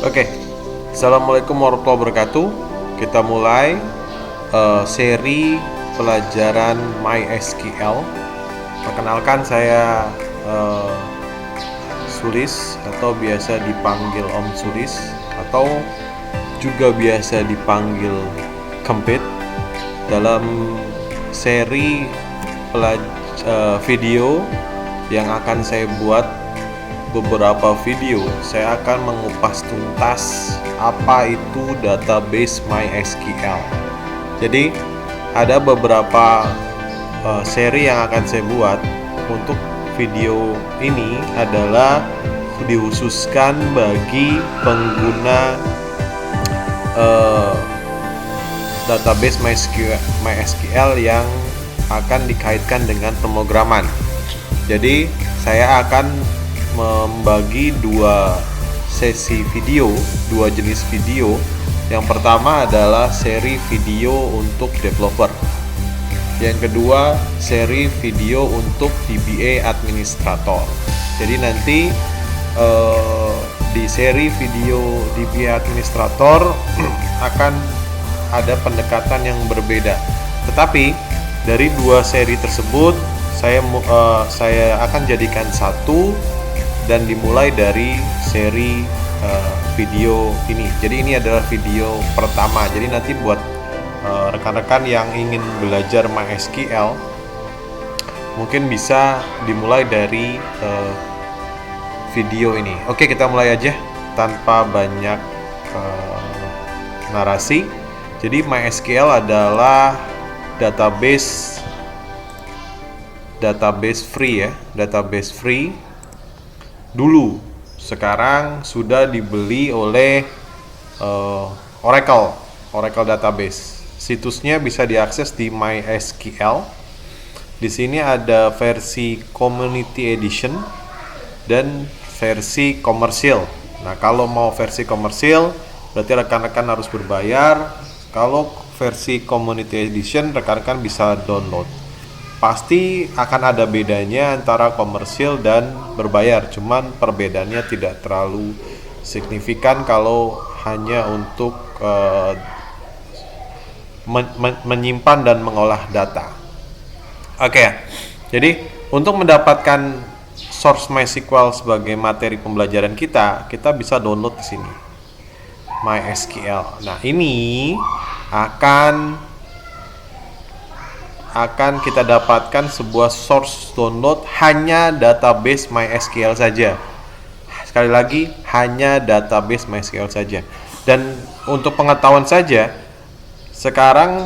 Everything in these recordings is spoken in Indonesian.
Oke, Assalamualaikum warahmatullahi wabarakatuh. Kita mulai seri pelajaran MySQL. Perkenalkan, saya Sulis atau biasa dipanggil Om Sulis, atau juga biasa dipanggil Kempit. Dalam seri video yang akan saya buat, beberapa video saya akan mengupas tuntas apa itu database MySQL. Jadi ada beberapa seri yang akan saya buat. Untuk video ini adalah dikhususkan bagi pengguna database MySQL yang akan dikaitkan dengan pemrograman. Jadi saya akan membagi dua sesi video, dua jenis video. Yang pertama adalah seri video untuk developer. Yang kedua, seri video untuk DBA administrator. Jadi nanti di seri video DBA administrator akan ada pendekatan yang berbeda. Tetapi dari dua seri tersebut saya akan jadikan satu dan dimulai dari seri video ini. Jadi ini adalah video pertama. Jadi nanti buat rekan-rekan yang ingin belajar MySQL, mungkin bisa dimulai dari video ini. Oke, kita mulai aja tanpa banyak narasi. Jadi MySQL adalah database free ya, database free dulu. Sekarang sudah dibeli oleh Oracle Database. Situsnya bisa diakses di MySQL. Di sini ada versi Community Edition dan versi komersil. Nah, kalau mau versi komersil berarti rekan-rekan harus berbayar. Kalau versi Community Edition rekan-rekan bisa download. Pasti akan ada bedanya antara komersil dan berbayar, cuman perbedaannya tidak terlalu signifikan kalau hanya untuk menyimpan dan mengolah data. Oke, jadi untuk mendapatkan source MySQL sebagai materi pembelajaran kita bisa download di sini MySQL. Nah, ini akan kita dapatkan sebuah source download hanya database MySQL saja. Sekali lagi, hanya database MySQL saja. Dan untuk pengetahuan saja, sekarang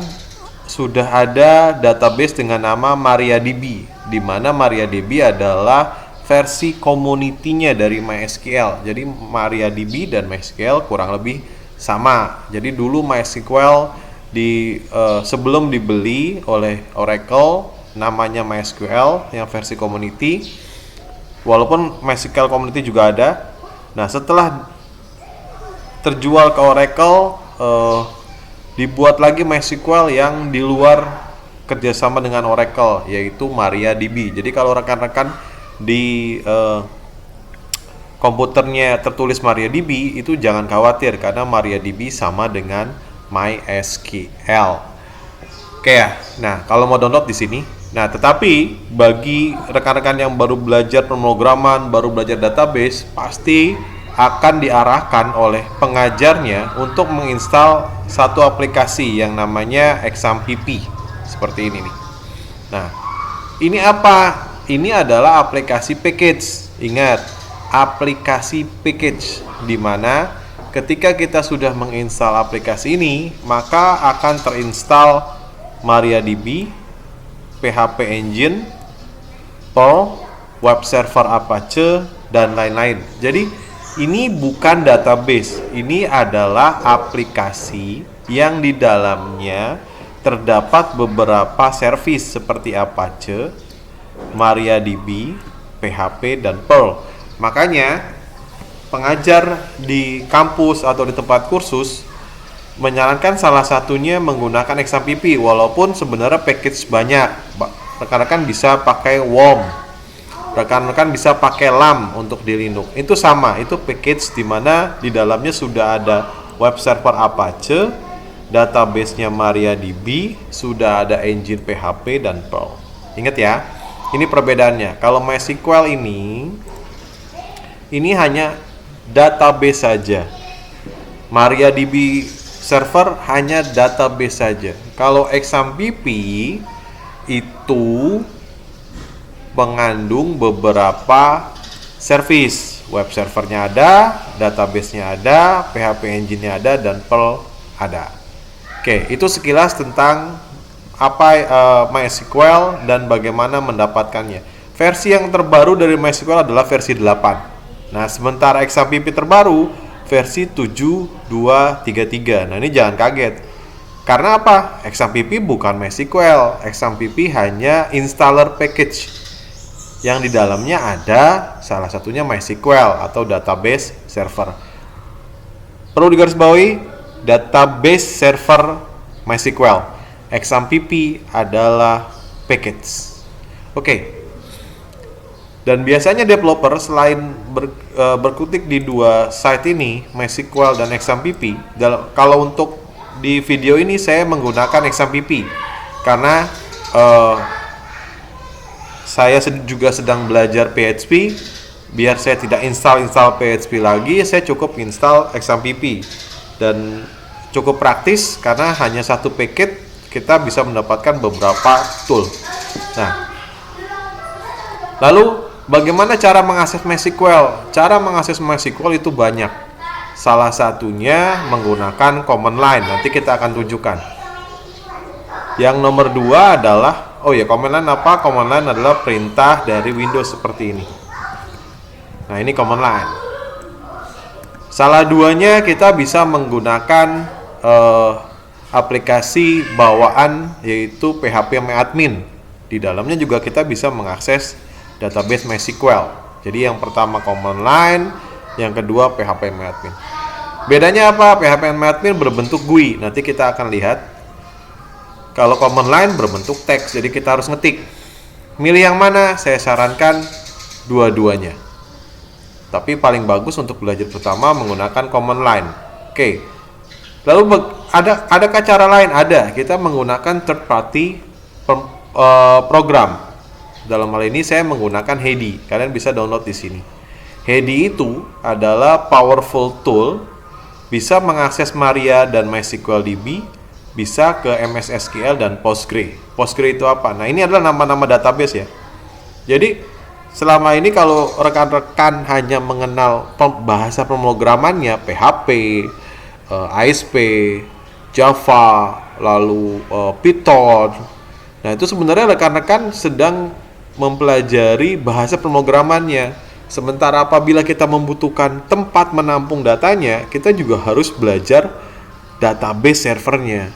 sudah ada database dengan nama MariaDB, di mana MariaDB adalah versi community-nya dari MySQL. Jadi MariaDB dan MySQL kurang lebih sama. Jadi dulu MySQL sebelum dibeli oleh Oracle, namanya MySQL yang versi community, walaupun MySQL community juga ada. Nah, setelah terjual ke Oracle, dibuat lagi MySQL yang di luar kerjasama dengan Oracle, yaitu MariaDB. Jadi kalau rekan-rekan di komputernya tertulis MariaDB, itu jangan khawatir karena MariaDB sama dengan MySQL. Oke ya. Nah, kalau mau download di sini. Nah, tetapi bagi rekan-rekan yang baru belajar pemrograman, baru belajar database, pasti akan diarahkan oleh pengajarnya untuk menginstal satu aplikasi yang namanya XAMPP. Seperti ini nih. Nah, ini apa? Ini adalah aplikasi package. Ingat, aplikasi package, di mana ketika kita sudah menginstal aplikasi ini, maka akan terinstall MariaDB, PHP Engine, Perl, Web Server Apache, dan lain-lain. Jadi ini bukan database, ini adalah aplikasi yang di dalamnya terdapat beberapa service seperti Apache, MariaDB, PHP, dan Perl. Makanya pengajar di kampus atau di tempat kursus menyarankan salah satunya menggunakan XAMPP, walaupun sebenarnya package banyak. Rekan-rekan bisa pakai WORM. rekan-rekan bisa pakai LAM untuk di Linux. Itu sama, itu package di mana di dalamnya sudah ada web server Apache, database-nya MariaDB, sudah ada engine PHP dan Perl. Ingat ya, ini perbedaannya. Kalau MySQL ini hanya database saja. MariaDB server hanya database saja. Kalau XAMPP itu mengandung beberapa service. Web servernya ada, database-nya ada, PHP engine-nya ada, dan Perl ada. Oke, itu sekilas tentang apa MySQL dan bagaimana mendapatkannya. Versi yang terbaru dari MySQL adalah versi 8. Nah, sementara XAMPP terbaru versi 7.2.3.3. Nah, ini jangan kaget. Karena apa? XAMPP bukan MySQL. XAMPP hanya installer package yang di dalamnya ada salah satunya MySQL atau database server. Perlu digarisbawahi, database server MySQL. XAMPP adalah package. Oke. Dan biasanya developer selain berkutik di dua site ini, MySQL dan XAMPP, kalau untuk di video ini saya menggunakan XAMPP karena saya juga sedang belajar PHP. Biar saya tidak install PHP lagi, saya cukup install XAMPP dan cukup praktis karena hanya satu paket kita bisa mendapatkan beberapa tool. Nah, lalu bagaimana cara mengakses MySQL? Cara mengakses MySQL itu banyak. Salah satunya menggunakan command line. Nanti kita akan tunjukkan. Yang nomor 2 adalah, command line apa? Command line adalah perintah dari Windows seperti ini. Nah, ini command line. Salah duanya kita bisa menggunakan aplikasi bawaan yaitu phpMyAdmin. Di dalamnya juga kita bisa mengakses database MySQL. Jadi yang pertama command line, yang kedua phpMyAdmin. Bedanya apa? phpMyAdmin berbentuk GUI. Nanti kita akan lihat. Kalau command line berbentuk teks, jadi kita harus ngetik. Milih yang mana? Saya sarankan dua-duanya. Tapi paling bagus untuk belajar pertama menggunakan command line. Oke. Lalu adakah cara lain? Ada. Kita menggunakan third party program. Dalam hal ini saya menggunakan Hedy. Kalian bisa download di sini. Hedy itu adalah powerful tool, bisa mengakses Maria dan MySQL DB, bisa ke MS SQL dan Postgre. Postgre itu apa? Nah, ini adalah nama-nama database ya. Jadi selama ini kalau rekan-rekan hanya mengenal bahasa pemrogramannya, PHP, ASP, Java, lalu Python. Nah, itu sebenarnya rekan-rekan sedang mempelajari bahasa pemrogramannya. Sementara apabila kita membutuhkan tempat menampung datanya, kita juga harus belajar database servernya.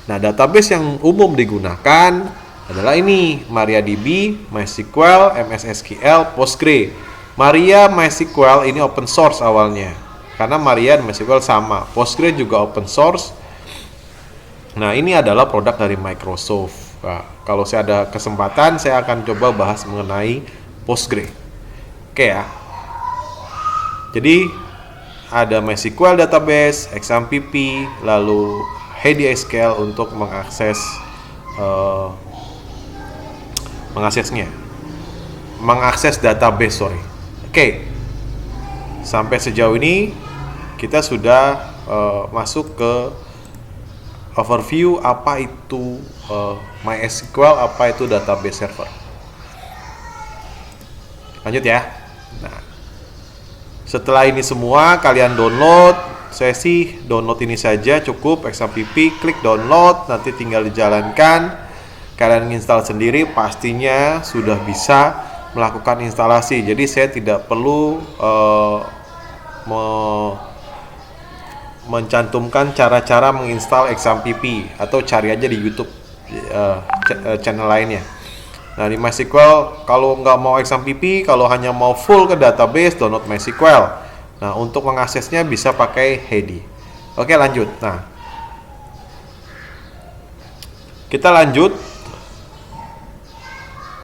Nah, database yang umum digunakan adalah ini, MariaDB, MySQL, MS SQL, Postgre. Maria MySQL ini open source awalnya. Karena Maria dan MySQL sama. Postgre juga open source. Nah, ini adalah produk dari Microsoft. Nah, kalau saya ada kesempatan, saya akan coba bahas mengenai Postgre. Oke ya. Jadi ada MySQL database, XAMPP, lalu Hedy SQL untuk mengakses database. Oke. Sampai sejauh ini kita sudah masuk ke overview apa itu MySQL, apa itu database server. Lanjut ya. Nah, setelah ini semua kalian download, saya sih download ini saja cukup, XAMPP, klik download, nanti tinggal dijalankan. Kalian install sendiri, pastinya sudah bisa melakukan instalasi. Jadi saya tidak perlu mencantumkan cara-cara menginstal XAMPP, atau cari aja di YouTube channel lainnya. Nah, di MySQL kalau nggak mau XAMPP, kalau hanya mau full ke database, download MySQL. Nah, untuk mengaksesnya bisa pakai Hedy. Oke, lanjut. Nah, kita lanjut